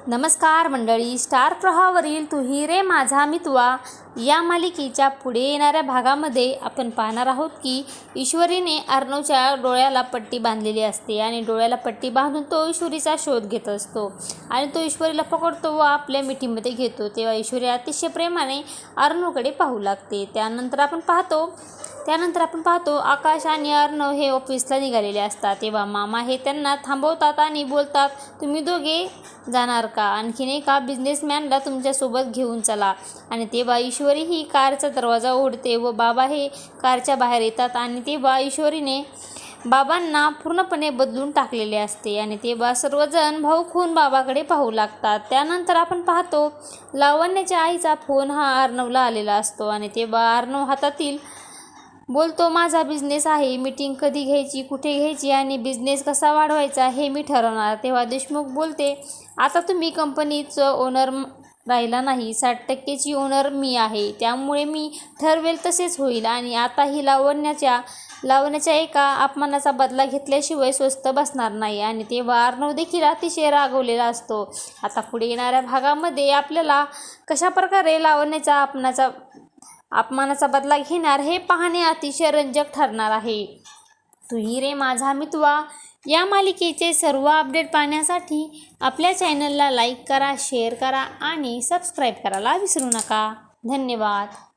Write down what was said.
नमस्कार मंडळी, स्टार प्रवाहावरील तू ही रे माझा मितवा या मालिकेच्या पुढे येणाऱ्या भागामध्ये आपण पाहणार आहोत की ईश्वरीने अर्णवच्या डोळ्याला पट्टी बांधलेली असते आणि डोळ्याला पट्टी बांधून तो ईश्वरीचा शोध घेत असतो आणि तो ईश्वरीला पकडतो व आपल्या मिठीमध्ये घेतो. तेव्हा ईश्वरी अतिशय प्रेमाने अर्णवकडे पाहू लागते. त्यानंतर आपण पाहतो आकाश आणि अर्णव हे ऑफिसला निघालेले असतात. तेव्हा मामा हे त्यांना थांबवतात आणि बोलतात, तुम्ही दोघे जाणार का? आणखीन एका बिझनेसमॅनला तुमच्यासोबत घेऊन चला. आणि तेव्हा ईश्वरी ही कारचा दरवाजा उघडते व बाबा हे कारच्या बाहेर येतात आणि तेव्हा ईश्वरीने बाबांना पूर्णपणे बदलून टाकलेले असते आणि तेव्हा सर्वजण भाऊ खून बाबाकडे पाहू लागतात. त्यानंतर आपण पाहतो लावण्याच्या आईचा फोन हा अर्णवला आलेला असतो आणि तेव्हा अर्णव हातातील बोलतो, माझा बिझनेस आहे, मीटिंग कधी घ्यायची, कुठे घ्यायची आणि बिझनेस कसा वाढवायचा हे मी ठरवणार. तेव्हा देशमुख बोलते, आता तुम्ही कंपनीचं ओनर राहिला नाही, 60% ओनर मी आहे, त्यामुळे मी ठरवेल तसेच होईल आणि आता ही लावण्याच्या एका अपमानाचा बदला घेतल्याशिवाय स्वस्त बसणार नाही. आणि तेव्हा अर्णव देखील अतिशय रागवलेला असतो. आता पुढे येणाऱ्या भागामध्ये आपल्याला कशा प्रकारे लावण्याच्या अपमानाचा बदला घेणार हे पाहणे अतिशय रंजक ठरणार आहे. तू ही रे माझा मितवा या मालिकेचे सर्व अपडेट पाहण्यासाठी आपल्या चॅनलला लाईक करा, शेअर करा आणि सबस्क्राईब करायला विसरू नका. धन्यवाद.